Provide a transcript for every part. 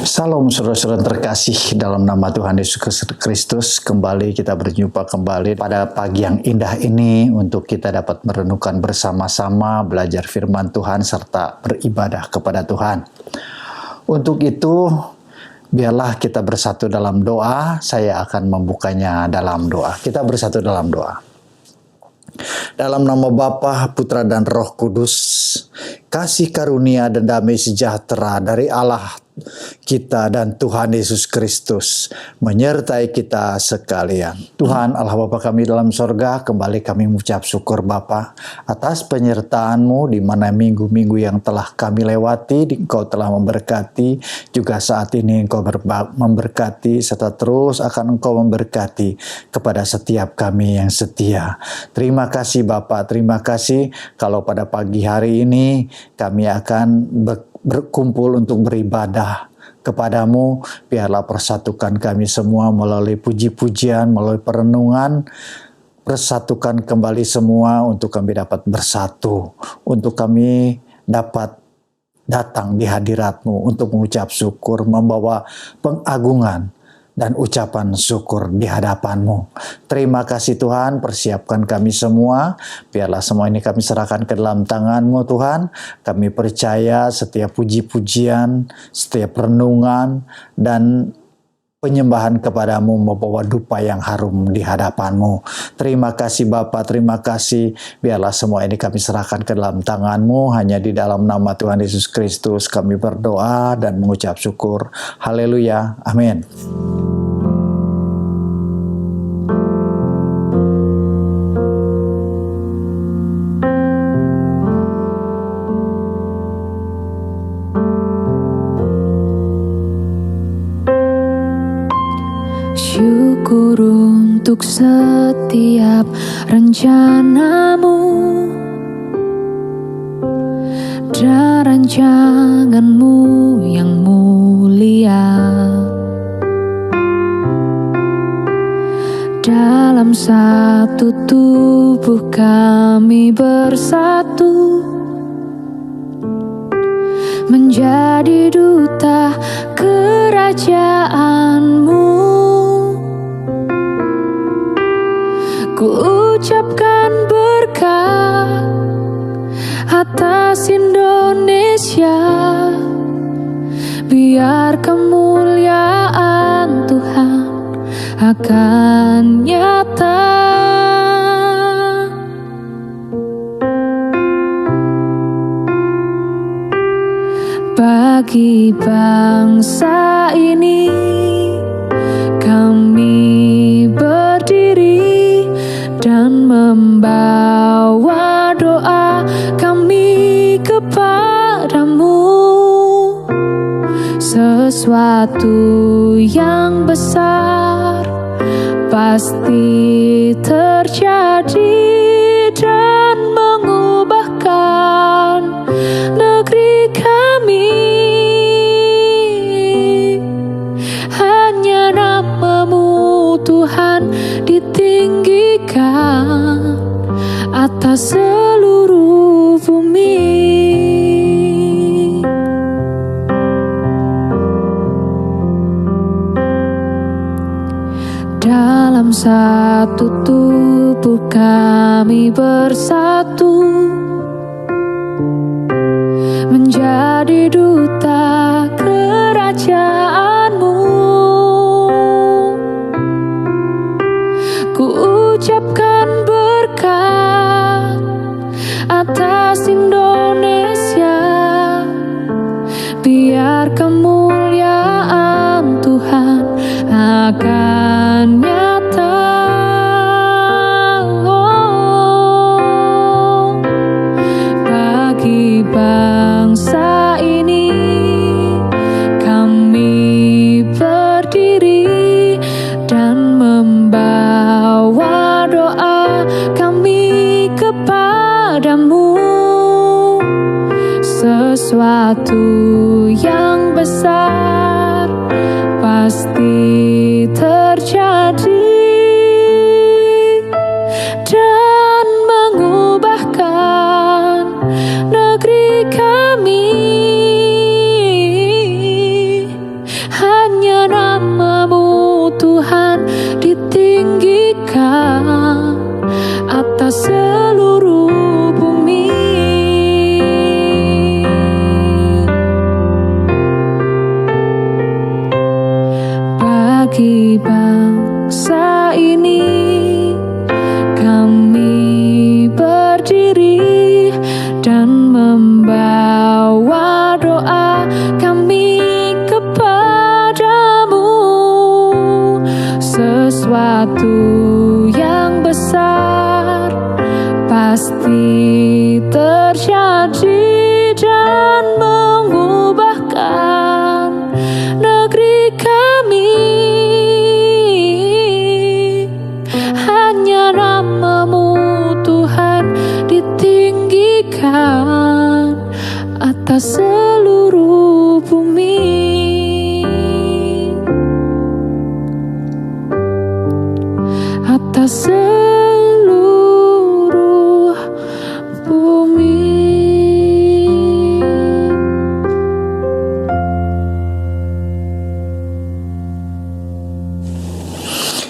Salam saudara-saudara terkasih dalam nama Tuhan Yesus Kristus. Kembali kita berjumpa kembali pada pagi yang indah ini untuk kita dapat merenungkan bersama-sama, belajar firman Tuhan serta beribadah kepada Tuhan. Untuk itu, biarlah kita bersatu dalam doa. Saya akan membukanya dalam doa. Kita bersatu dalam doa. Dalam nama Bapa, Putra dan Roh Kudus, kasih karunia dan damai sejahtera dari Allah kita dan Tuhan Yesus Kristus menyertai kita sekalian. Tuhan Allah Bapa kami dalam sorga, kembali kami mengucap syukur Bapa atas penyertaan-Mu di mana minggu-minggu yang telah kami lewati, Engkau telah memberkati, juga saat ini Engkau memberkati, serta terus akan Engkau memberkati kepada setiap kami yang setia. Terima kasih Bapa, terima kasih kalau pada pagi hari ini kami akan berkumpul untuk beribadah kepadamu. Biarlah persatukan kami semua melalui puji-pujian, melalui perenungan. Persatukan kembali semua untuk kami dapat bersatu, untuk kami dapat datang di hadirat-Mu untuk mengucap syukur, membawa pengagungan dan ucapan syukur di hadapan-Mu. Terima kasih Tuhan, persiapkan kami semua. Biarlah semua ini kami serahkan ke dalam tangan-Mu Tuhan. Kami percaya setiap puji-pujian, setiap renungan, dan penyembahan kepadamu membawa dupa yang harum di hadapan-Mu. Terima kasih Bapa, terima kasih. Biarlah semua ini kami serahkan ke dalam tangan-Mu. Hanya di dalam nama Tuhan Yesus Kristus kami berdoa dan mengucap syukur. Haleluya. Amin. Syukur untuk setiap rencana-Mu dan rancangan-Mu yang mulia. Dalam satu tubuh kami bersatu, menjadi duta kerajaan-Mu. Ku ucapkan berkat atas Indonesia, biar kemuliaan Tuhan akan nyata. Bagi bangsa ini kami berdiri dan membawa doa kami kepadamu. Sesuatu yang besar pasti terjadi dan mengubahkan negeri kami. Hanya nama-Mu Tuhan ditinggikan atas seluruh bumi. Dalam satu tubuh kami bersatu, menjadi duta kerajaan-Mu. Ku ucapkan berkat atas Indonesia, biar kemuliaan Tuhan akan nyata. Bagi bangsa ini kami berdiri dan membawa doa kami kepadamu. Sesuatu yang besar pasti terjadi dan mengubahkan negeri kami. ditinggikan atas seluruh bumi. Bagi bangsa ini kami berdiri dan membawa doa kami kepadamu. Sesuatu yang besar pasti terjadi dan mengubahkan negeri kami. Hanya namamu Tuhan ditinggikan atas seluruh bumi. Atas seluruh bumi.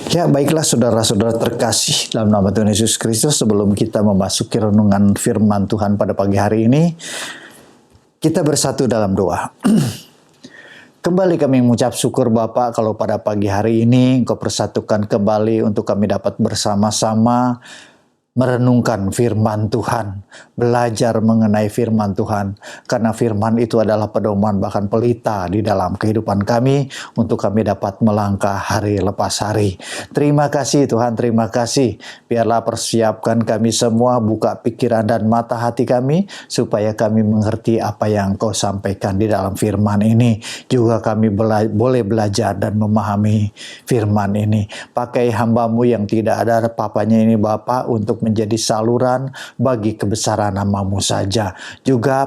Ya, baiklah saudara-saudara terkasih dalam nama Tuhan Yesus Kristus, sebelum kita memasuki renungan firman Tuhan pada pagi hari ini, kita bersatu dalam doa. Kembali kami mengucap syukur Bapa kalau pada pagi hari ini Engkau persatukan kembali untuk kami dapat bersama-sama merenungkan firman Tuhan, belajar mengenai firman Tuhan, karena firman itu adalah pedoman bahkan pelita di dalam kehidupan kami untuk kami dapat melangkah hari lepas hari. Terima kasih Tuhan, terima kasih. Biarlah persiapkan kami semua, buka pikiran dan mata hati kami supaya kami mengerti apa yang Kau sampaikan di dalam firman ini. Juga kami boleh belajar dan memahami firman ini. Pakai hamba-Mu yang tidak ada apa-apanya ini Bapa untuk menjadi saluran bagi kebesaran nama-Mu saja. Juga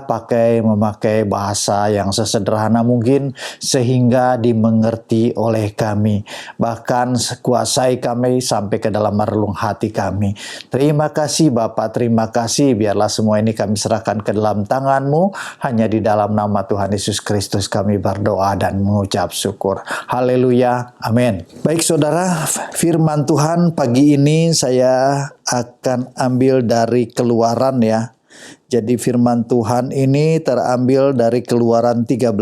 memakai bahasa yang sesederhana mungkin sehingga dimengerti oleh kami. Bahkan kuasai kami sampai ke dalam relung hati kami. Terima kasih Bapa, terima kasih. Biarlah semua ini kami serahkan ke dalam tangan-Mu. Hanya di dalam nama Tuhan Yesus Kristus kami berdoa dan mengucap syukur. Haleluya, amin. Baik saudara, firman Tuhan pagi ini saya akan ambil dari Keluaran ya. Jadi firman Tuhan ini terambil dari Keluaran 13.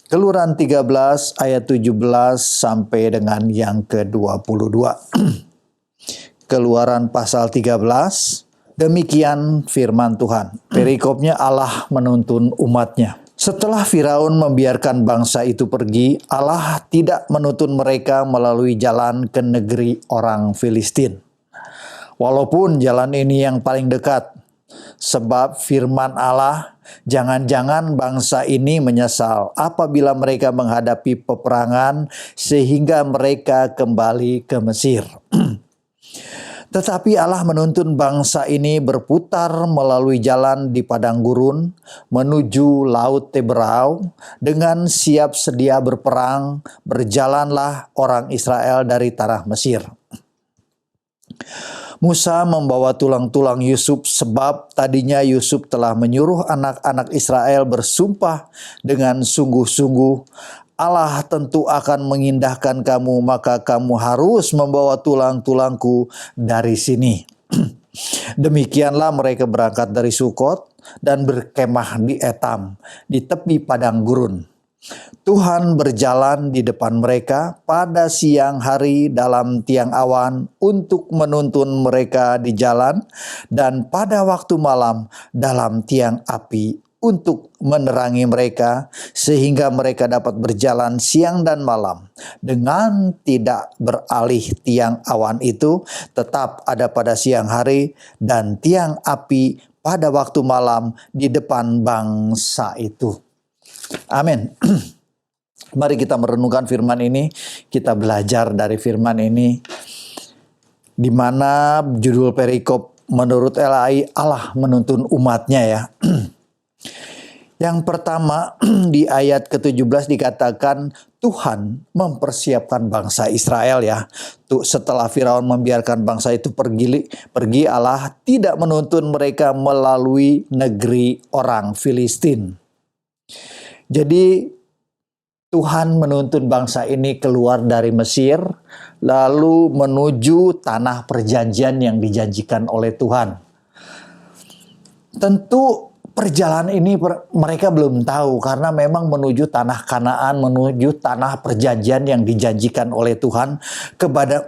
Keluaran 13 ayat 17 sampai dengan yang ke-22. Keluaran pasal 13. Demikian firman Tuhan. Perikopnya Allah menuntun umatnya. Setelah Firaun membiarkan bangsa itu pergi, Allah tidak menuntun mereka melalui jalan ke negeri orang Filistin. Walaupun jalan ini yang paling dekat, sebab firman Allah, jangan-jangan bangsa ini menyesal apabila mereka menghadapi peperangan sehingga mereka kembali ke Mesir. Tetapi Allah menuntun bangsa ini berputar melalui jalan di padang gurun menuju Laut Teberau dengan siap sedia berperang. Berjalanlah orang Israel dari tanah Mesir. Musa membawa tulang-tulang Yusuf sebab tadinya Yusuf telah menyuruh anak-anak Israel bersumpah dengan sungguh-sungguh, Allah tentu akan mengindahkan kamu, maka kamu harus membawa tulang-tulangku dari sini. Demikianlah mereka berangkat dari Sukot dan berkemah di Etam, di tepi padang gurun. Tuhan berjalan di depan mereka pada siang hari dalam tiang awan untuk menuntun mereka di jalan, dan pada waktu malam dalam tiang api untuk menerangi mereka, sehingga mereka dapat berjalan siang dan malam. Dengan tidak beralih tiang awan itu tetap ada pada siang hari, dan tiang api pada waktu malam di depan bangsa itu. Amin. Mari kita merenungkan firman ini, kita belajar dari firman ini, di mana judul perikop menurut LAI, Allah menuntun umatnya ya. Yang pertama di ayat ke-17 dikatakan Tuhan mempersiapkan bangsa Israel ya. Setelah Firaun membiarkan bangsa itu pergi, Allah tidak menuntun mereka melalui negeri orang Filistin. Jadi Tuhan menuntun bangsa ini keluar dari Mesir, lalu menuju tanah perjanjian yang dijanjikan oleh Tuhan. Tentu perjalanan ini mereka belum tahu, karena memang menuju tanah Kanaan, menuju tanah perjanjian yang dijanjikan oleh Tuhan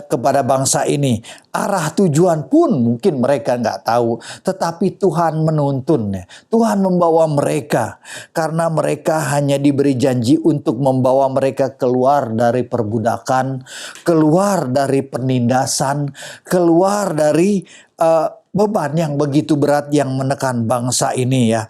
kepada bangsa ini. Arah tujuan pun mungkin mereka nggak tahu, tetapi Tuhan menuntun. Tuhan membawa mereka, karena mereka hanya diberi janji untuk membawa mereka keluar dari perbudakan, keluar dari penindasan, keluar dari beban yang begitu berat yang menekan bangsa ini ya.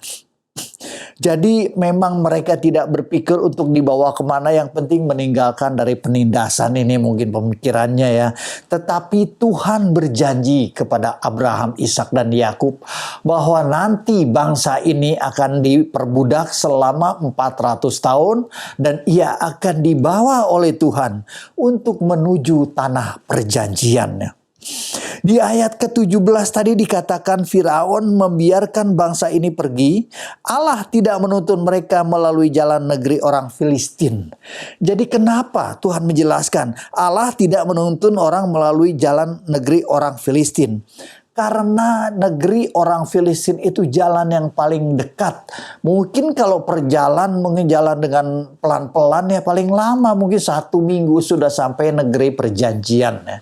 Jadi memang mereka tidak berpikir untuk dibawa kemana, yang penting meninggalkan dari penindasan ini mungkin pemikirannya ya. Tetapi Tuhan berjanji kepada Abraham, Ishak dan Yakub bahwa nanti bangsa ini akan diperbudak selama 400 tahun dan ia akan dibawa oleh Tuhan untuk menuju tanah perjanjiannya. Di ayat ke-17 tadi dikatakan Firaun membiarkan bangsa ini pergi. Allah tidak menuntun mereka melalui jalan negeri orang Filistin. Jadi kenapa Tuhan menjelaskan Allah tidak menuntun orang melalui jalan negeri orang Filistin? Karena negeri orang Filistin itu jalan yang paling dekat. Mungkin kalau mungkin jalan dengan pelan-pelan ya paling lama mungkin 1 minggu sudah sampai negeri perjanjian ya.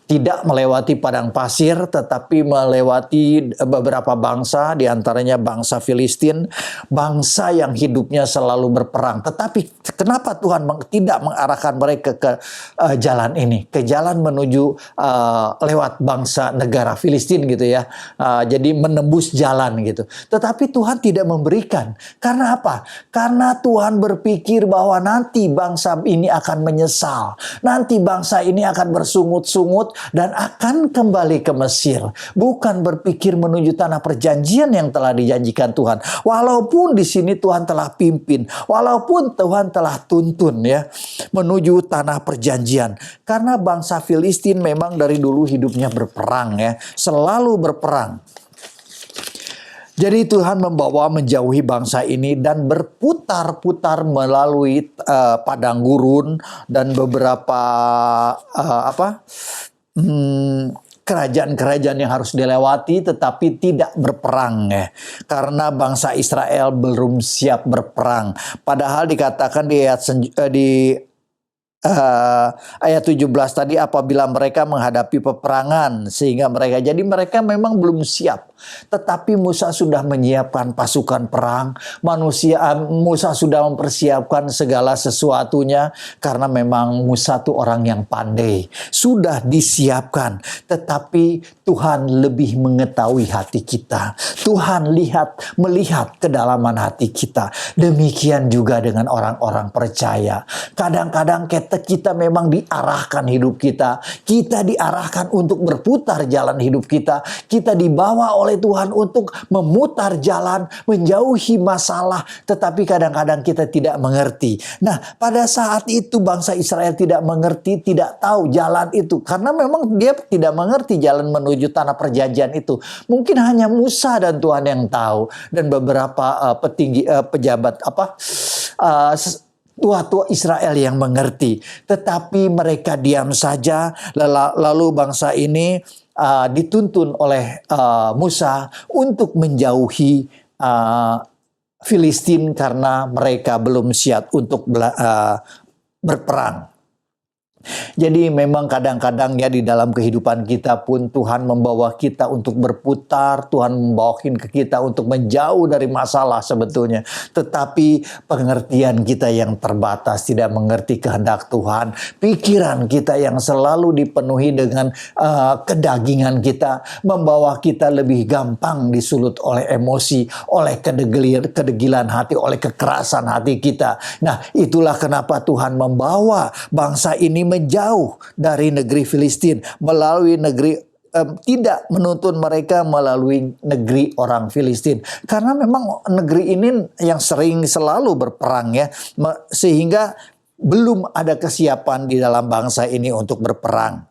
Tidak melewati padang pasir, tetapi melewati beberapa bangsa, diantaranya bangsa Filistin, bangsa yang hidupnya selalu berperang. Tetapi kenapa Tuhan tidak mengarahkan mereka ke jalan ini, ke jalan menuju lewat bangsa negara Filistin gitu ya. Jadi menembus jalan gitu. Tetapi Tuhan tidak memberikan. Karena apa? Karena Tuhan berpikir bahwa nanti bangsa ini akan menyesal. Nanti bangsa ini akan bersungut-sungut dan akan kembali ke Mesir. Bukan berpikir menuju tanah perjanjian yang telah dijanjikan Tuhan. Walaupun di sini Tuhan telah pimpin, walaupun Tuhan telah tuntun ya menuju tanah perjanjian. Karena bangsa Filistin memang dari dulu hidupnya berperang ya, selalu berperang. Jadi Tuhan membawa menjauhi bangsa ini dan berputar-putar melalui padang gurun dan beberapa kerajaan-kerajaan yang harus dilewati, tetapi tidak berperang ya. Karena bangsa Israel belum siap berperang. Padahal dikatakan di ayat 17 tadi, apabila mereka menghadapi peperangan, sehingga mereka memang belum siap. Tetapi Musa sudah menyiapkan pasukan perang. Musa sudah mempersiapkan segala sesuatunya, karena memang Musa itu orang yang pandai. Sudah disiapkan. Tetapi Tuhan lebih mengetahui hati kita. Tuhan melihat kedalaman hati kita. Demikian juga dengan orang-orang percaya. Kadang-kadang kita memang diarahkan hidup kita. Kita diarahkan untuk berputar jalan hidup kita. Kita dibawa oleh Tuhan untuk memutar jalan, menjauhi masalah. Tetapi kadang-kadang kita tidak mengerti. Nah, pada saat itu bangsa Israel tidak mengerti, tidak tahu jalan itu. Karena memang dia tidak mengerti jalan menuju tanah perjanjian itu. Mungkin hanya Musa dan Tuhan yang tahu. Dan beberapa pejabat tua-tua Israel yang mengerti. Tetapi mereka diam saja. Lalu bangsa ini dituntun oleh Musa untuk menjauhi Filistin karena mereka belum siap untuk berperang. Jadi memang kadang-kadang ya di dalam kehidupan kita pun Tuhan membawa kita untuk berputar, Tuhan membawakan ke kita untuk menjauh dari masalah sebetulnya. Tetapi pengertian kita yang terbatas, tidak mengerti kehendak Tuhan, pikiran kita yang selalu dipenuhi dengan kedagingan kita, membawa kita lebih gampang disulut oleh emosi, oleh kedegilan hati, oleh kekerasan hati kita. Nah, itulah kenapa Tuhan membawa bangsa ini menjauh dari negeri Filistin, melalui negeri tidak menuntun mereka melalui negeri orang Filistin, karena memang negeri ini yang selalu berperang ya, sehingga belum ada kesiapan di dalam bangsa ini untuk berperang.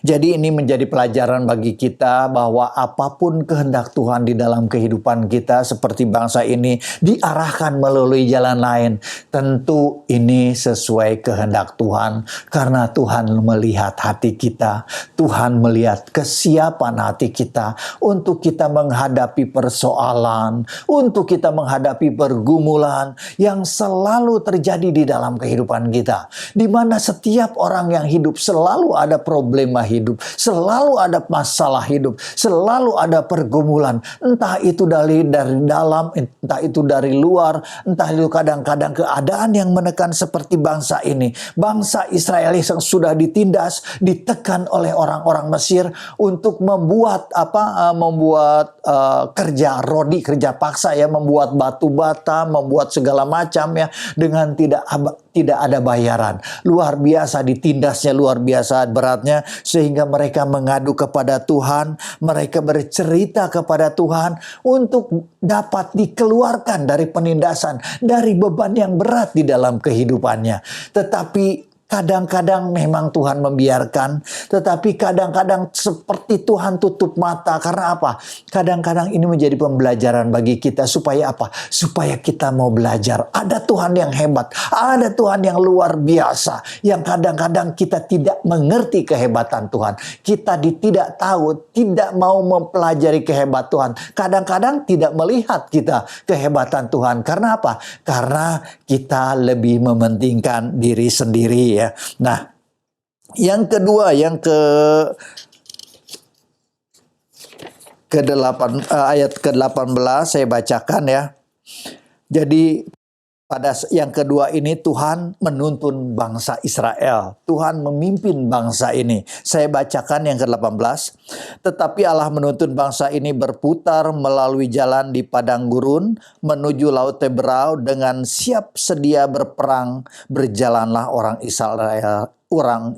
Jadi ini menjadi pelajaran bagi kita bahwa apapun kehendak Tuhan di dalam kehidupan kita seperti bangsa ini diarahkan melalui jalan lain. Tentu ini sesuai kehendak Tuhan karena Tuhan melihat hati kita. Tuhan melihat kesiapan hati kita untuk kita menghadapi persoalan, untuk kita menghadapi pergumulan yang selalu terjadi di dalam kehidupan kita. Di mana setiap orang yang hidup selalu ada problema hidup, selalu ada masalah hidup, selalu ada pergumulan. Entah itu dari dalam, entah itu dari luar, entah itu kadang-kadang keadaan yang menekan seperti bangsa ini. Bangsa Israel yang sudah ditindas, ditekan oleh orang-orang Mesir untuk membuat kerja rodi, kerja paksa ya, membuat batu bata, membuat segala macam ya dengan tidak ada bayaran. Luar biasa ditindasnya, luar biasa beratnya sehingga mereka mengadu kepada Tuhan, mereka bercerita kepada Tuhan untuk dapat dikeluarkan dari penindasan, dari beban yang berat di dalam kehidupannya. Tetapi kadang-kadang memang Tuhan membiarkan, tetapi kadang-kadang seperti Tuhan tutup mata. Karena apa? Kadang-kadang ini menjadi pembelajaran bagi kita. Supaya apa? Supaya kita mau belajar. Ada Tuhan yang hebat, ada Tuhan yang luar biasa, yang kadang-kadang kita tidak mengerti kehebatan Tuhan. Kita tidak tahu, tidak mau mempelajari kehebat Tuhan. Kadang-kadang tidak melihat kita kehebatan Tuhan. Karena apa? Karena kita lebih mementingkan diri sendiri ya. Nah, yang kedua, ayat ke-18 saya bacakan ya. Jadi pada yang kedua ini Tuhan menuntun bangsa Israel. Tuhan memimpin bangsa ini. Saya bacakan yang ke-18. Tetapi Allah menuntun bangsa ini berputar melalui jalan di padang gurun menuju Laut Teberau dengan siap sedia berperang. Berjalanlah orang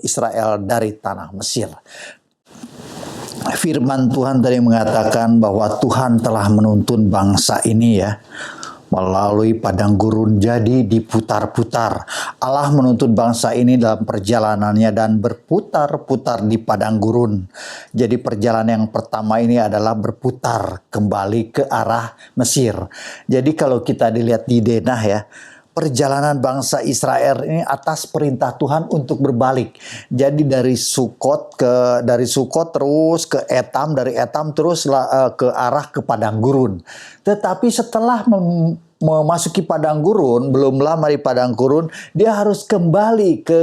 Israel dari tanah Mesir. Firman Tuhan tadi mengatakan bahwa Tuhan telah menuntun bangsa ini ya melalui padang gurun, jadi diputar-putar. Allah menuntun bangsa ini dalam perjalanannya dan berputar-putar di padang gurun. Jadi perjalanan yang pertama ini adalah berputar kembali ke arah Mesir. Jadi kalau kita dilihat di Denah ya, perjalanan bangsa Israel ini atas perintah Tuhan untuk berbalik. Jadi dari Sukot terus ke Etam, dari Etam terus ke arah ke padang gurun. Tetapi setelah memasuki padang gurun, belum lama di padang gurun, dia harus kembali ke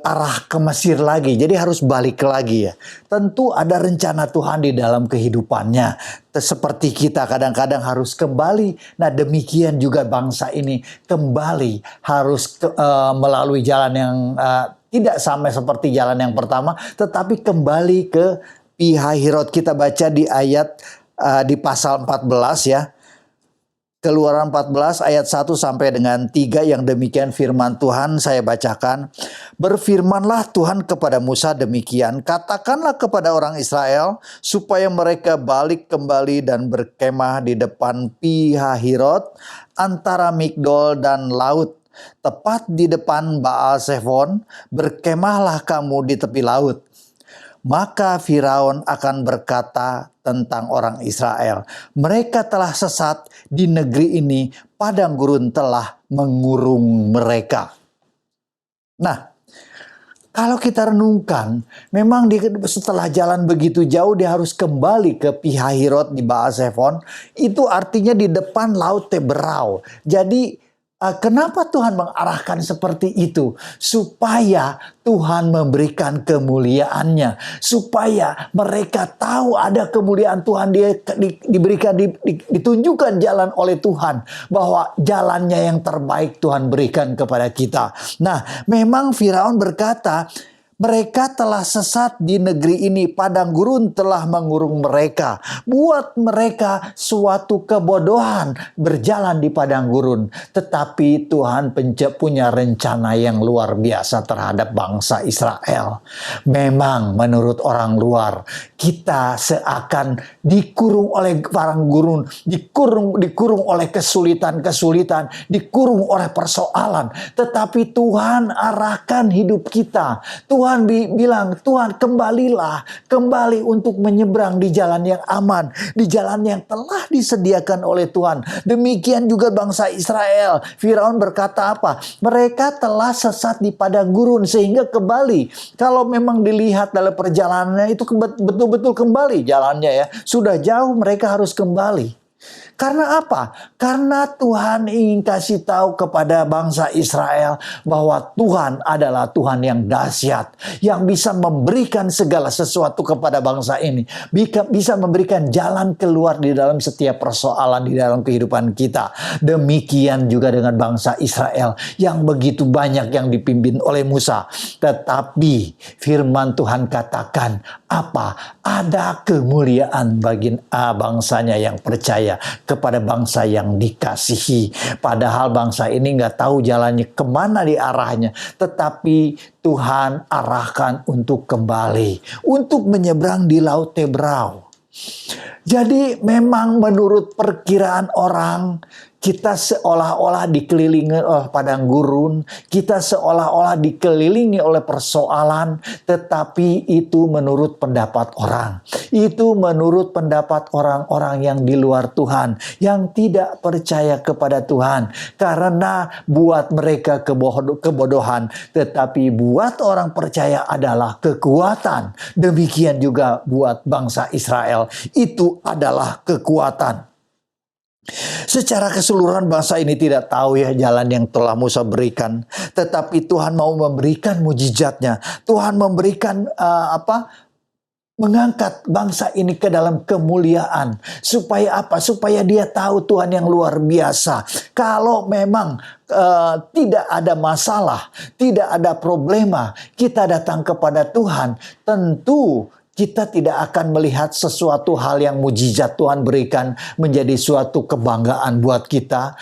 arah ke Mesir lagi. Jadi harus balik lagi ya. Tentu ada rencana Tuhan di dalam kehidupannya. Seperti kita kadang-kadang harus kembali. Nah demikian juga bangsa ini kembali harus melalui jalan yang tidak sama seperti jalan yang pertama. Tetapi kembali ke Pihahirot. Kita baca di ayat di pasal 14 ya. Keluaran 14 ayat 1 sampai dengan 3 yang demikian firman Tuhan saya bacakan. Berfirmanlah Tuhan kepada Musa demikian, katakanlah kepada orang Israel supaya mereka balik kembali dan berkemah di depan Pihahirot antara Migdol dan laut, tepat di depan Baal Zephon, berkemahlah kamu di tepi laut. Maka Firaun akan berkata tentang orang Israel, mereka telah sesat di negeri ini, padang gurun telah mengurung mereka. Nah, kalau kita renungkan, memang setelah jalan begitu jauh dia harus kembali ke Pihahirot di Baal Zephon. Itu artinya di depan Laut Teberau. Jadi kenapa Tuhan mengarahkan seperti itu? Supaya Tuhan memberikan kemuliaannya. Supaya mereka tahu ada kemuliaan Tuhan. Ditunjukkan jalan oleh Tuhan. Bahwa jalannya yang terbaik Tuhan berikan kepada kita. Nah memang Firaun berkata, Mereka telah sesat di negeri ini, padang gurun telah mengurung mereka. Buat mereka suatu kebodohan berjalan di padang gurun. Tetapi Tuhan punya rencana yang luar biasa terhadap bangsa Israel. Memang menurut orang luar, kita seakan dikurung oleh padang gurun, dikurung oleh kesulitan-kesulitan, dikurung oleh persoalan. Tetapi Tuhan arahkan hidup kita. Tuhan bilang, Tuhan kembali untuk menyeberang di jalan yang aman, di jalan yang telah disediakan oleh Tuhan. Demikian juga bangsa Israel. Firaun berkata apa? Mereka telah sesat di padang gurun sehingga kembali. Kalau memang dilihat dalam perjalanannya itu betul-betul kembali jalannya ya. Sudah jauh mereka harus kembali. Karena apa? Karena Tuhan ingin kasih tahu kepada bangsa Israel bahwa Tuhan adalah Tuhan yang dahsyat, yang bisa memberikan segala sesuatu kepada bangsa ini, bisa memberikan jalan keluar di dalam setiap persoalan di dalam kehidupan kita. Demikian juga dengan bangsa Israel yang begitu banyak yang dipimpin oleh Musa. Tetapi firman Tuhan katakan apa? Ada kemuliaan bagi bangsanya yang percaya kepada bangsa yang dikasihi. Padahal bangsa ini nggak tahu jalannya kemana diarahnya. Tetapi Tuhan arahkan untuk kembali. Untuk menyeberang di Laut Tebrau. Jadi memang menurut perkiraan orang, kita seolah-olah dikelilingi oleh padang gurun, kita seolah-olah dikelilingi oleh persoalan, tetapi itu menurut pendapat orang. Itu menurut pendapat orang-orang yang di luar Tuhan, yang tidak percaya kepada Tuhan. Karena buat mereka kebodohan, tetapi buat orang percaya adalah kekuatan. Demikian juga buat bangsa Israel, itu adalah kekuatan. Secara keseluruhan bangsa ini tidak tahu ya jalan yang telah Musa berikan. Tetapi Tuhan mau memberikan mujizatnya. Tuhan memberikan mengangkat bangsa ini ke dalam kemuliaan. Supaya apa? Supaya dia tahu Tuhan yang luar biasa. Kalau memang tidak ada masalah, tidak ada problema, kita datang kepada Tuhan, tentu kita tidak akan melihat sesuatu hal yang mujizat Tuhan berikan menjadi suatu kebanggaan buat kita,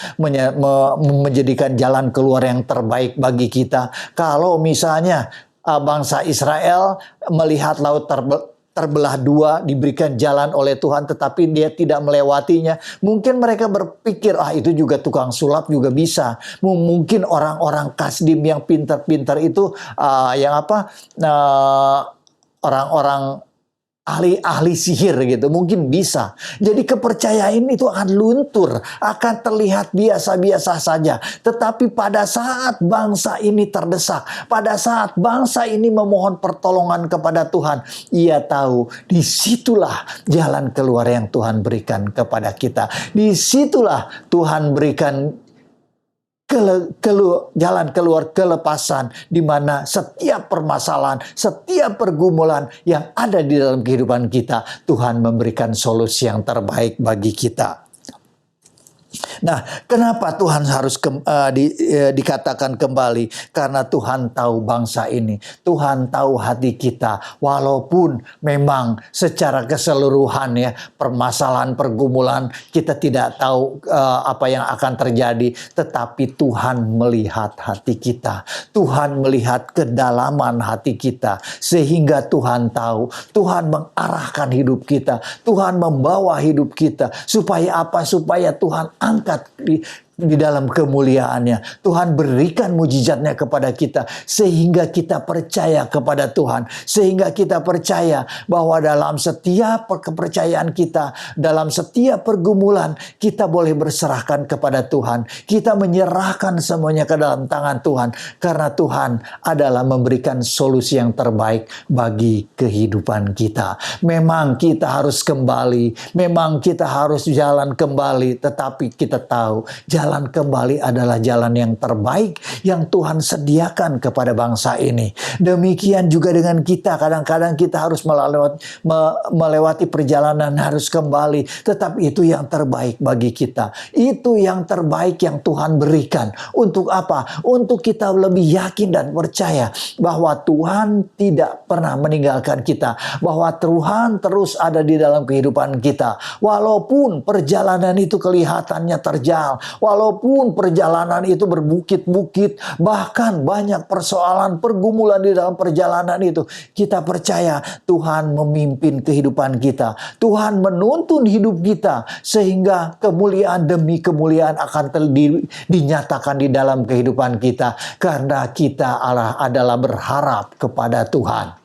menjadikan jalan keluar yang terbaik bagi kita. Kalau misalnya bangsa Israel melihat laut terbelah dua, diberikan jalan oleh Tuhan, tetapi dia tidak melewatinya. Mungkin mereka berpikir, itu juga tukang sulap juga bisa. Mungkin orang-orang Kasdim yang pintar-pintar itu, orang-orang ahli sihir gitu, mungkin bisa. Jadi kepercayaan itu akan luntur, akan terlihat biasa-biasa saja. Tetapi pada saat bangsa ini terdesak, pada saat bangsa ini memohon pertolongan kepada Tuhan, ia tahu disitulah jalan keluar yang Tuhan berikan kepada kita. Disitulah Tuhan berikan jalan keluar kelepasan, di mana setiap permasalahan, setiap pergumulan yang ada di dalam kehidupan kita, Tuhan memberikan solusi yang terbaik bagi kita. Nah, kenapa Tuhan harus dikatakan kembali? Karena Tuhan tahu bangsa ini. Tuhan tahu hati kita. Walaupun memang secara keseluruhan ya, permasalahan, pergumulan, kita tidak tahu apa yang akan terjadi. Tetapi Tuhan melihat hati kita. Tuhan melihat kedalaman hati kita. Sehingga Tuhan tahu. Tuhan mengarahkan hidup kita. Tuhan membawa hidup kita. Supaya apa? Supaya Tuhan angkat di dalam kemuliaannya. Tuhan berikan mujizatnya kepada kita sehingga kita percaya kepada Tuhan, sehingga kita percaya bahwa dalam setiap kepercayaan kita, dalam setiap pergumulan, kita boleh berserahkan kepada Tuhan. Kita menyerahkan semuanya ke dalam tangan Tuhan, karena Tuhan adalah memberikan solusi yang terbaik bagi kehidupan kita. Memang kita harus kembali, memang kita harus jalan kembali, tetapi kita tahu jalan jalan kembali adalah jalan yang terbaik yang Tuhan sediakan kepada bangsa ini. Demikian juga dengan kita, kadang-kadang kita harus melewati perjalanan harus kembali, tetapi itu yang terbaik bagi kita. Itu yang terbaik yang Tuhan berikan. Untuk apa? Untuk kita lebih yakin dan percaya bahwa Tuhan tidak pernah meninggalkan kita, bahwa Tuhan terus ada di dalam kehidupan kita. Walaupun perjalanan itu kelihatannya terjal, walaupun perjalanan itu berbukit-bukit, bahkan banyak persoalan, pergumulan di dalam perjalanan itu, kita percaya Tuhan memimpin kehidupan kita. Tuhan menuntun hidup kita sehingga kemuliaan demi kemuliaan akan dinyatakan di dalam kehidupan kita karena kita adalah berharap kepada Tuhan.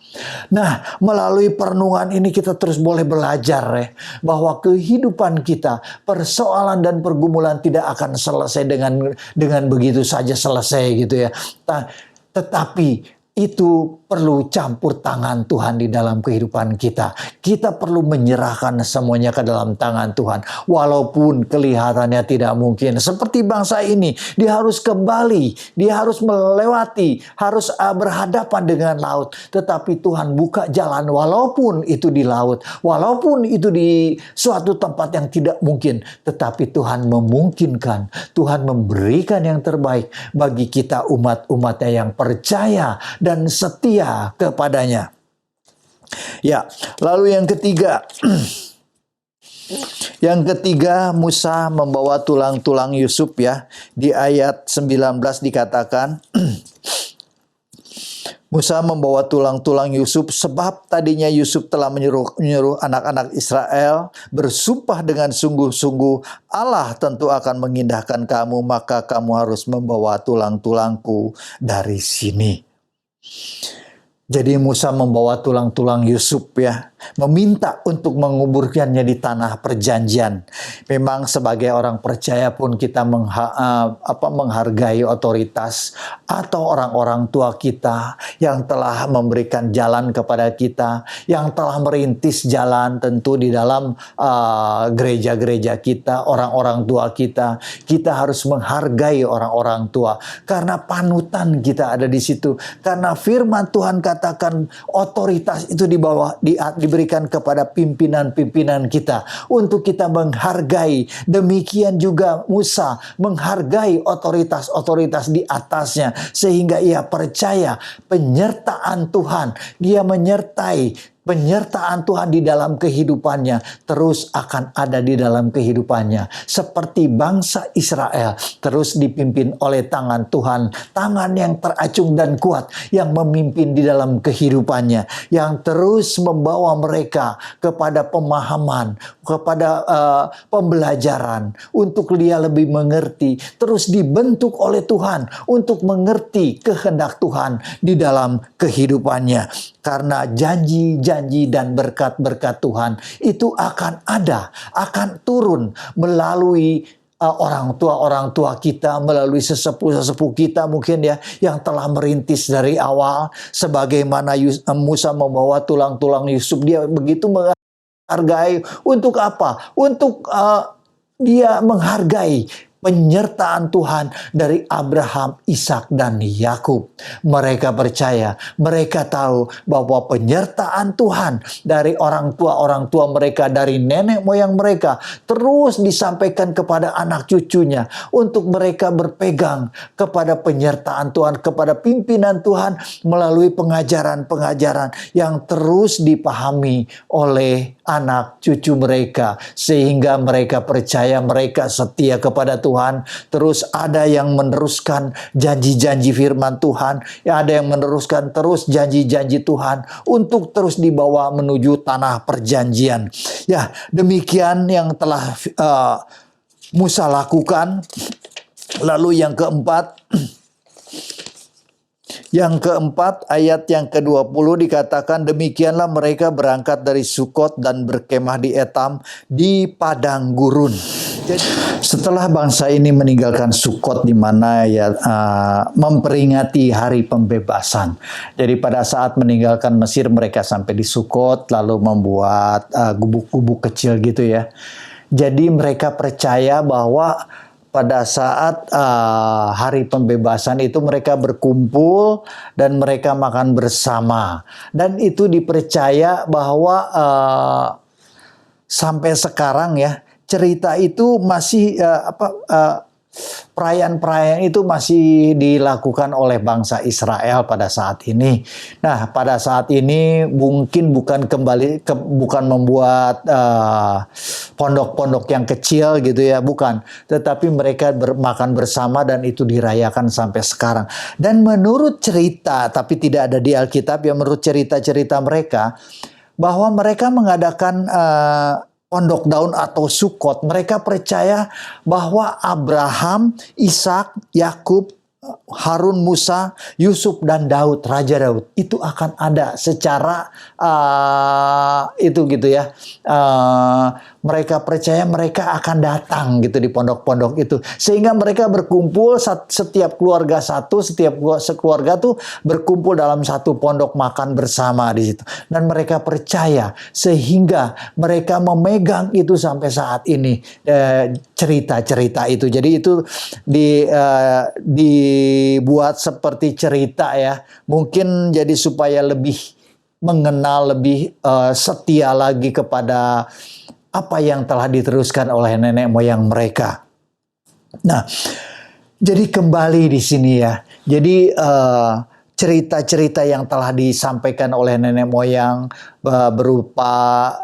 Nah, melalui perenungan ini kita terus boleh belajar bahwa kehidupan kita, persoalan dan pergumulan tidak akan selesai dengan begitu saja selesai gitu ya. Tetapi itu perlu campur tangan Tuhan di dalam kehidupan kita. Kita perlu menyerahkan semuanya ke dalam tangan Tuhan. Walaupun kelihatannya tidak mungkin. Seperti bangsa ini, dia harus kembali, dia harus melewati, harus berhadapan dengan laut. Tetapi Tuhan buka jalan walaupun itu di laut, walaupun itu di suatu tempat yang tidak mungkin. Tetapi Tuhan memungkinkan, Tuhan memberikan yang terbaik bagi kita umat-umatnya yang percaya dan setia kepadanya. Ya, lalu yang ketiga. Yang ketiga, Musa membawa tulang-tulang Yusuf ya. Di ayat 19 dikatakan Musa membawa tulang-tulang Yusuf sebab tadinya Yusuf telah menyuruh anak-anak Israel bersumpah dengan sungguh-sungguh, Allah tentu akan mengindahkan kamu, maka kamu harus membawa tulang-tulangku dari sini. Jadi Musa membawa tulang-tulang Yusuf ya, meminta untuk menguburkannya di tanah perjanjian. Memang sebagai orang percaya pun kita menghargai otoritas atau orang-orang tua kita yang telah memberikan jalan kepada kita, yang telah merintis jalan tentu di dalam gereja-gereja kita, orang-orang tua kita. Kita harus menghargai orang-orang tua karena panutan kita ada di situ. Karena firman Tuhan katakan otoritas itu diberikan kepada pimpinan-pimpinan kita untuk kita menghargai. Demikian juga Musa menghargai otoritas-otoritas di atasnya sehingga ia percaya penyertaan Tuhan. Dia menyertai penyertaan Tuhan di dalam kehidupannya terus akan ada di dalam kehidupannya. Seperti bangsa Israel terus dipimpin oleh tangan Tuhan. Tangan yang teracung dan kuat yang memimpin di dalam kehidupannya. Yang terus membawa mereka kepada pemahaman, kepada pembelajaran. Untuk dia lebih mengerti. Terus dibentuk oleh Tuhan untuk mengerti kehendak Tuhan di dalam kehidupannya. Karena janji-janji dan berkat-berkat Tuhan itu akan ada, akan turun melalui orang tua kita, melalui sesepuh kita mungkin ya, yang telah merintis dari awal. Sebagaimana Musa membawa tulang-tulang Yusuf, dia begitu menghargai. Untuk apa? Untuk dia menghargai penyertaan Tuhan dari Abraham, Ishak, dan Yakub. Mereka percaya, mereka tahu bahwa penyertaan Tuhan dari orang tua mereka, dari nenek moyang mereka, terus disampaikan kepada anak cucunya untuk mereka berpegang kepada penyertaan Tuhan, kepada pimpinan Tuhan melalui pengajaran-pengajaran yang terus dipahami oleh anak cucu mereka, sehingga mereka percaya, mereka setia kepada Tuhan. Terus ada yang meneruskan janji-janji firman Tuhan, ya, ada yang meneruskan terus janji-janji Tuhan untuk terus dibawa menuju tanah perjanjian. Ya, demikian yang telah Musa lakukan. Lalu yang keempat, ayat yang ke-20 dikatakan, demikianlah mereka berangkat dari Sukot dan berkemah di Etam di padang gurun. Jadi, setelah bangsa ini meninggalkan Sukot di mana ya memperingati hari pembebasan. Jadi pada saat meninggalkan Mesir mereka sampai di Sukot lalu membuat gubuk-gubuk kecil gitu ya. Jadi mereka percaya bahwa pada saat hari pembebasan itu mereka berkumpul dan mereka makan bersama. Dan itu dipercaya bahwa sampai sekarang ya, cerita itu masih perayaan-perayaan itu masih dilakukan oleh bangsa Israel pada saat ini. Nah, pada saat ini mungkin bukan bukan membuat pondok-pondok yang kecil gitu ya, bukan. Tetapi mereka makan bersama dan itu dirayakan sampai sekarang. Dan menurut cerita, tapi tidak ada di Alkitab ya, menurut cerita-cerita mereka, bahwa mereka mengadakan pondok daun atau Sukot, mereka percaya bahwa Abraham, Ishak, Yakub, Harun, Musa, Yusuf dan Daud, Raja Daud itu akan ada secara itu gitu ya. Mereka percaya mereka akan datang gitu di pondok-pondok itu, sehingga mereka berkumpul, setiap keluarga setiap sekeluarga tuh berkumpul dalam satu pondok makan bersama di situ, dan mereka percaya sehingga mereka memegang itu sampai saat ini, cerita-cerita itu. Jadi itu dibuat seperti cerita ya, mungkin jadi supaya lebih mengenal, lebih setia lagi kepada apa yang telah diteruskan oleh nenek moyang mereka. Nah, jadi kembali di sini ya. Jadi cerita-cerita yang telah disampaikan oleh nenek moyang berupa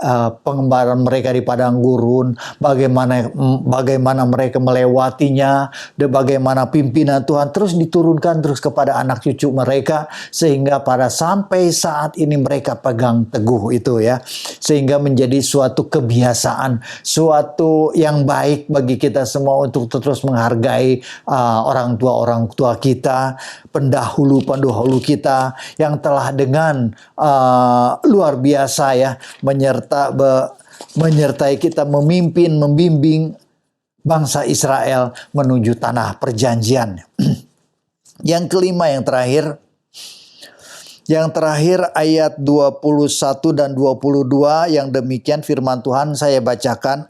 pengembaraan mereka di padang gurun, bagaimana mereka melewatinya, dan bagaimana pimpinan Tuhan terus diturunkan terus kepada anak cucu mereka, sehingga pada sampai saat ini mereka pegang teguh itu ya, sehingga menjadi suatu kebiasaan, suatu yang baik bagi kita semua untuk terus menghargai orang tua kita, pendahulu kita yang telah dengan luar biasa ya menyertai kita, membimbing bangsa Israel menuju tanah perjanjian. Yang kelima, yang terakhir ayat 21 dan 22 yang demikian firman Tuhan saya bacakan.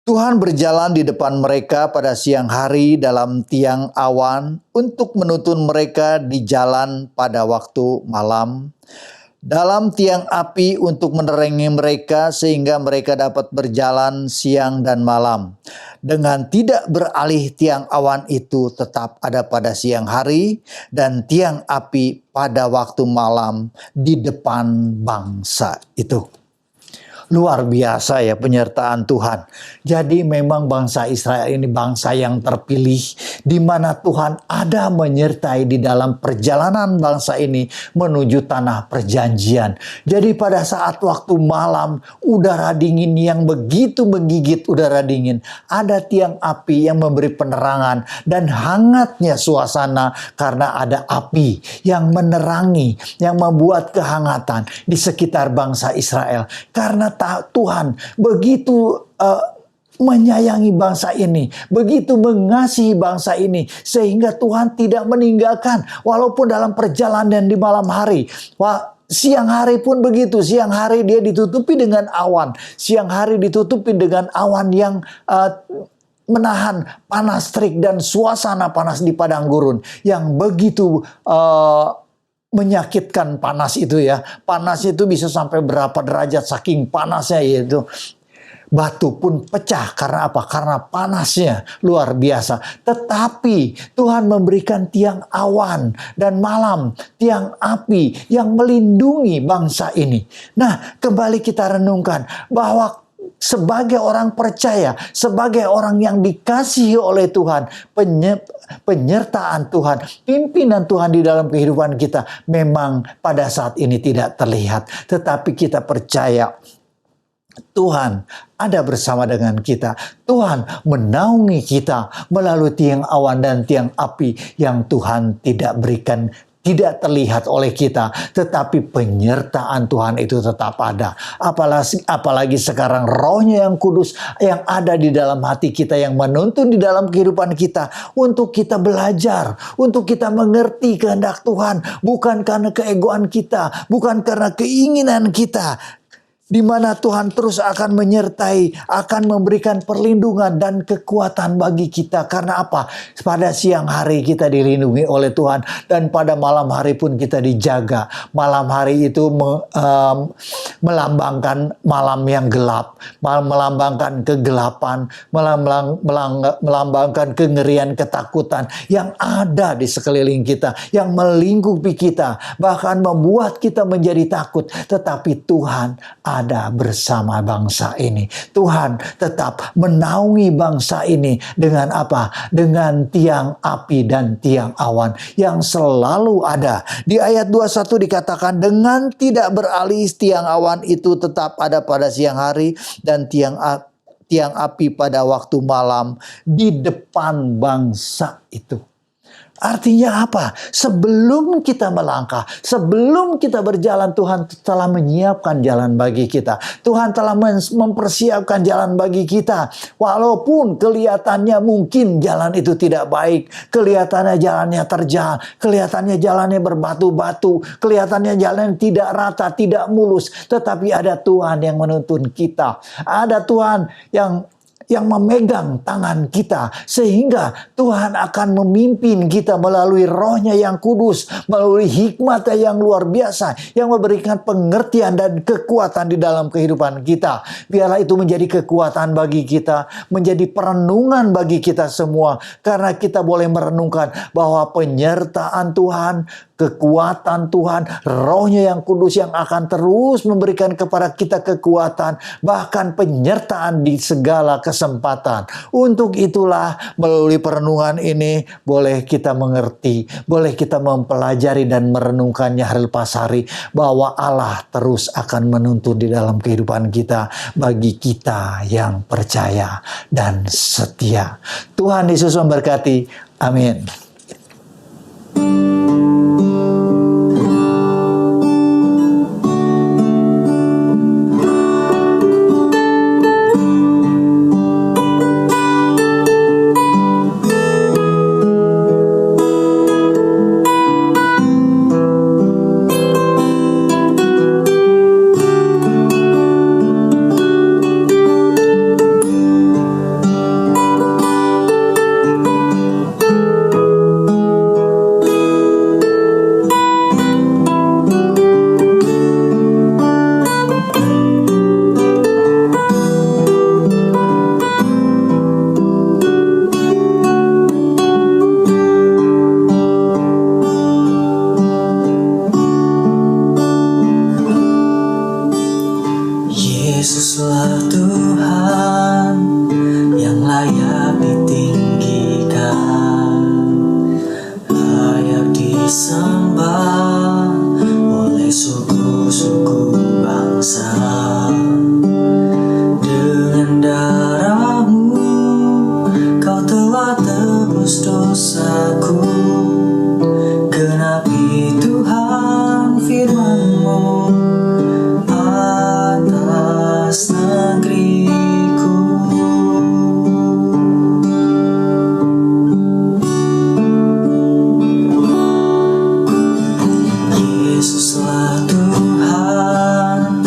Tuhan berjalan di depan mereka pada siang hari dalam tiang awan untuk menuntun mereka di jalan pada waktu malam, dalam tiang api untuk menerangi mereka sehingga mereka dapat berjalan siang dan malam. Dengan tidak beralih, tiang awan itu tetap ada pada siang hari dan tiang api pada waktu malam di depan bangsa itu. Luar biasa ya penyertaan Tuhan. Jadi memang bangsa Israel ini bangsa yang terpilih, di mana Tuhan ada menyertai di dalam perjalanan bangsa ini menuju tanah perjanjian. Jadi pada saat waktu malam, udara dingin yang begitu menggigit udara dingin, ada tiang api yang memberi penerangan dan hangatnya suasana karena ada api yang menerangi, yang membuat kehangatan di sekitar bangsa Israel. Karena Tuhan begitu menyayangi bangsa ini, begitu mengasihi bangsa ini, sehingga Tuhan tidak meninggalkan walaupun dalam perjalanan di malam hari. Siang hari pun begitu, siang hari dia ditutupi dengan awan, siang hari ditutupi dengan awan yang menahan panas terik dan suasana panas di padang gurun yang begitu menyakitkan panas itu ya. Panasnya itu bisa sampai berapa derajat, saking panasnya yaitu. Batu pun pecah karena apa? Karena panasnya luar biasa. Tetapi Tuhan memberikan tiang awan dan malam, tiang api yang melindungi bangsa ini. Nah, kembali kita renungkan bahwa sebagai orang percaya, sebagai orang yang dikasihi oleh Tuhan, penyertaan Tuhan, pimpinan Tuhan di dalam kehidupan kita memang pada saat ini tidak terlihat. Tetapi kita percaya Tuhan ada bersama dengan kita. Tuhan menaungi kita melalui tiang awan dan tiang api yang Tuhan tidak berikan, tidak terlihat oleh kita, tetapi penyertaan Tuhan itu tetap ada. Apalagi sekarang Roh-Nya yang kudus yang ada di dalam hati kita, yang menuntun di dalam kehidupan kita untuk kita belajar, untuk kita mengerti kehendak Tuhan, bukan karena keegoan kita, bukan karena keinginan kita. di mana Tuhan terus akan menyertai, akan memberikan perlindungan dan kekuatan bagi kita. Karena apa? Pada siang hari kita dilindungi oleh Tuhan, dan pada malam hari pun kita dijaga. Malam hari itu melambangkan malam yang gelap, melambangkan kegelapan, melambangkan kengerian, ketakutan yang ada di sekeliling kita, yang melingkupi kita, bahkan membuat kita menjadi takut. Tetapi Tuhan ada bersama bangsa ini. Tuhan tetap menaungi bangsa ini dengan apa? Dengan tiang api dan tiang awan yang selalu ada. Di ayat 21 dikatakan, dengan tidak beralih tiang awan itu tetap ada pada siang hari, dan tiang api pada waktu malam di depan bangsa itu. Artinya apa? Sebelum kita melangkah, sebelum kita berjalan, Tuhan telah menyiapkan jalan bagi kita. Tuhan telah mempersiapkan jalan bagi kita. Walaupun kelihatannya mungkin jalan itu tidak baik, kelihatannya jalannya terjal, kelihatannya jalannya berbatu-batu, kelihatannya jalannya tidak rata, tidak mulus. Tetapi ada Tuhan yang menuntun kita. Ada Tuhan yang memegang tangan kita, sehingga Tuhan akan memimpin kita melalui Roh-Nya yang kudus, melalui hikmat yang luar biasa, yang memberikan pengertian dan kekuatan di dalam kehidupan kita. Biarlah itu menjadi kekuatan bagi kita, menjadi perenungan bagi kita semua, karena kita boleh merenungkan bahwa penyertaan Tuhan, kekuatan Tuhan, Roh-Nya yang kudus yang akan terus memberikan kepada kita kekuatan, bahkan penyertaan di segala kesempatan. Untuk itulah melalui perenungan ini boleh kita mengerti, boleh kita mempelajari dan merenungkannya hari lepas hari, bahwa Allah terus akan menuntun di dalam kehidupan kita bagi kita yang percaya dan setia. Tuhan Yesus memberkati. Amin. Yesuslah Tuhan yang layak ditinggikan, layak disembah oleh suku-suku bangsa. Dengan darah-Mu Kau telah tebus dosaku. Genapi Tuhan firman-Mu atas negeriku. Yesuslah Tuhan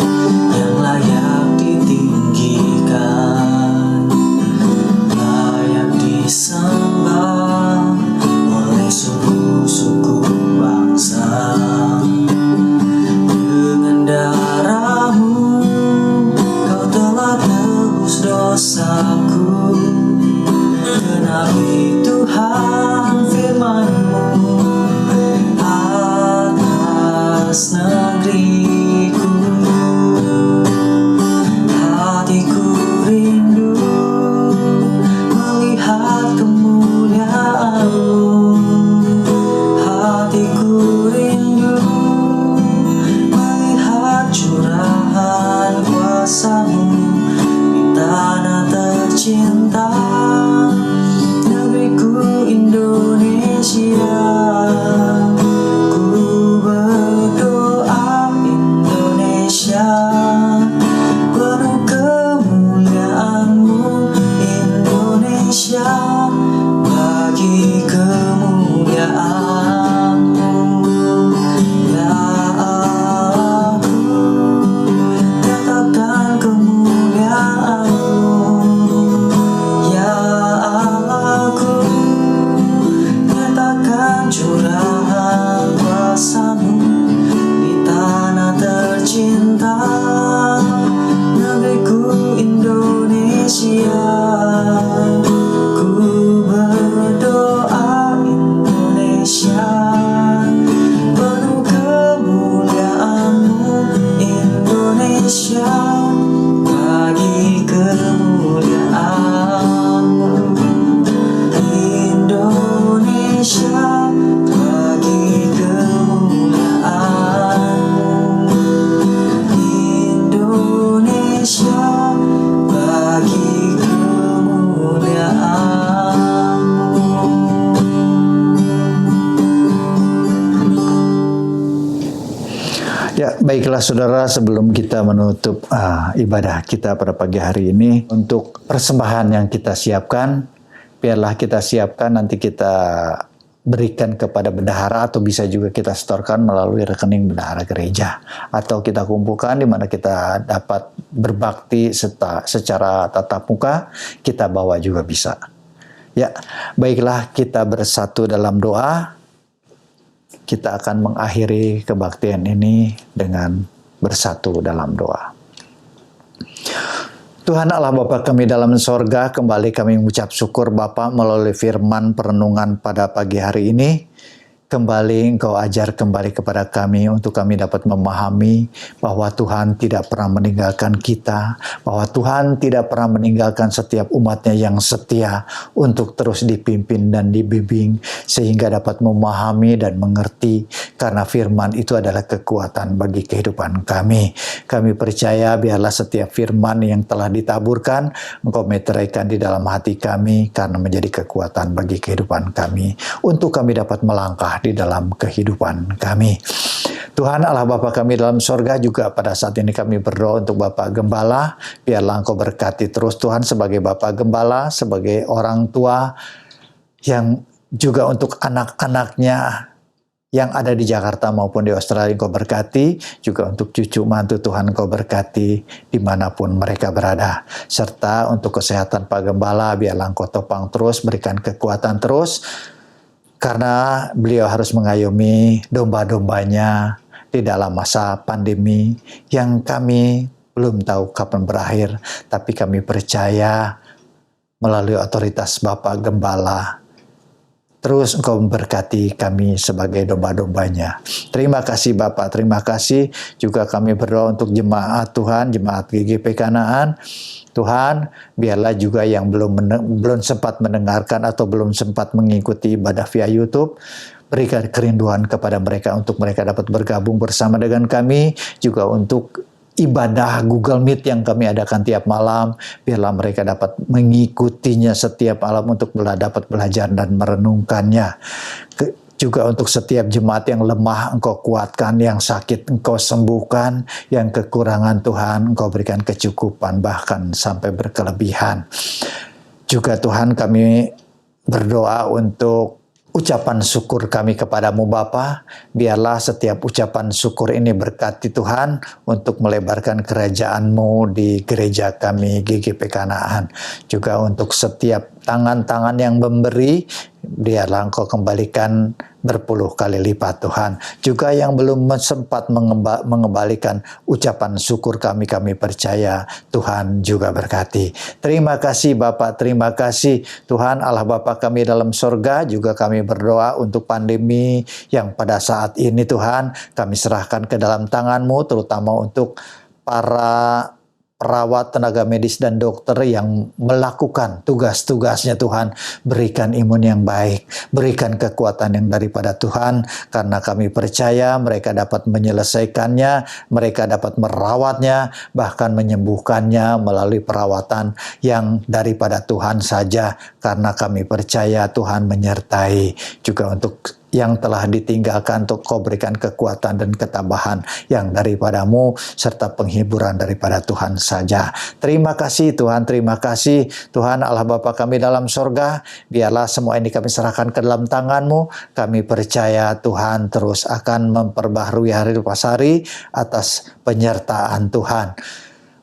curahan kuasa-Mu di tanah tercinta negeriku Indonesia. Ku berdoa Indonesia penuh kemuliaan-Mu, Indonesia bagi kemuliaan-Mu, Indonesia bagi kemuliaan-Mu, Indonesia bagi Ya, baiklah saudara, sebelum kita menutup ibadah kita pada pagi hari ini, untuk persembahan yang kita siapkan, biarlah kita siapkan, nanti kita berikan kepada bendahara, atau bisa juga kita setorkan melalui rekening bendahara gereja, atau kita kumpulkan di mana kita dapat berbakti secara tatap muka, kita bawa juga bisa. Ya, baiklah, kita bersatu dalam doa. Kita akan mengakhiri kebaktian ini dengan bersatu dalam doa. Tuhan Allah Bapa kami dalam sorga, kembali kami mengucap syukur Bapa melalui firman perenungan pada pagi hari ini. Kembali Engkau ajar kembali kepada kami untuk kami dapat memahami bahwa Tuhan tidak pernah meninggalkan kita, bahwa Tuhan tidak pernah meninggalkan setiap umat-Nya yang setia untuk terus dipimpin dan dibimbing sehingga dapat memahami dan mengerti, karena firman itu adalah kekuatan bagi kehidupan kami. Kami percaya biarlah setiap firman yang telah ditaburkan Engkau meteraikan di dalam hati kami karena menjadi kekuatan bagi kehidupan kami untuk kami dapat melangkah di dalam kehidupan kami. Tuhan Allah Bapa kami dalam sorga, juga pada saat ini kami berdoa untuk Bapak Gembala, biarlah Engkau berkati terus Tuhan sebagai Bapak Gembala, sebagai orang tua, yang juga untuk anak-anaknya yang ada di Jakarta maupun di Australia Engkau berkati, juga untuk cucu mantu Tuhan Engkau berkati dimanapun mereka berada, serta untuk kesehatan Pak Gembala biarlah Engkau topang terus, berikan kekuatan terus, karena beliau harus mengayomi domba-dombanya di dalam masa pandemi yang kami belum tahu kapan berakhir, tapi kami percaya melalui otoritas Bapak Gembala terus Engkau memberkati kami sebagai domba-dombanya. Terima kasih Bapak, terima kasih. Juga kami berdoa untuk jemaat Tuhan, jemaat GGP Kanaan. Tuhan, biarlah juga yang belum sempat mendengarkan atau belum sempat mengikuti ibadah via YouTube, berikan kerinduan kepada mereka untuk mereka dapat bergabung bersama dengan kami, juga untuk ibadah Google Meet yang kami adakan tiap malam, biarlah mereka dapat mengikutinya setiap malam untuk dapat belajar dan merenungkannya. Juga untuk setiap jemaat yang lemah Engkau kuatkan, yang sakit Engkau sembuhkan, yang kekurangan Tuhan Engkau berikan kecukupan bahkan sampai berkelebihan. Juga Tuhan kami berdoa untuk ucapan syukur kami kepadamu Bapa, biarlah setiap ucapan syukur ini berkati Tuhan untuk melebarkan kerajaan-Mu di gereja kami GGP Kanaan. Juga untuk setiap tangan-tangan yang memberi, biarlah Engkau kembalikan berpuluh kali lipat Tuhan. Juga yang belum sempat mengembalikan ucapan syukur kami percaya Tuhan juga berkati. Terima kasih Bapak, terima kasih Tuhan Allah Bapa kami dalam sorga. Juga kami berdoa untuk pandemi yang pada saat ini Tuhan kami serahkan ke dalam tangan-Mu, terutama untuk para perawat, tenaga medis, dan dokter yang melakukan tugas-tugasnya Tuhan. Berikan imun yang baik, berikan kekuatan yang daripada Tuhan, karena kami percaya mereka dapat menyelesaikannya, mereka dapat merawatnya, bahkan menyembuhkannya melalui perawatan yang daripada Tuhan saja, karena kami percaya Tuhan menyertai. Juga untuk yang telah ditinggalkan, untuk Kau berikan kekuatan dan ketabahan yang daripada-Mu, serta penghiburan daripada Tuhan saja. Terima kasih Tuhan, terima kasih Tuhan Allah Bapa kami dalam sorga. Biarlah semua ini kami serahkan ke dalam tangan-Mu. Kami percaya Tuhan terus akan memperbaharui hari lepas hari atas penyertaan Tuhan.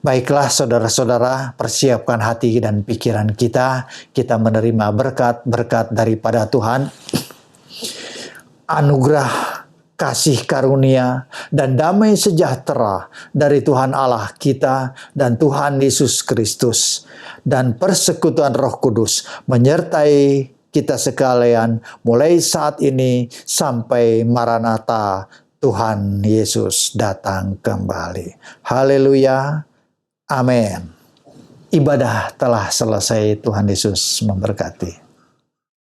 Baiklah saudara-saudara, persiapkan hati dan pikiran kita menerima berkat-berkat daripada Tuhan. anugerah, kasih karunia, dan damai sejahtera dari Tuhan Allah kita dan Tuhan Yesus Kristus, dan persekutuan Roh Kudus menyertai kita sekalian mulai saat ini sampai Maranatha, Tuhan Yesus datang kembali. Haleluya. Amin. Ibadah telah selesai. Tuhan Yesus memberkati.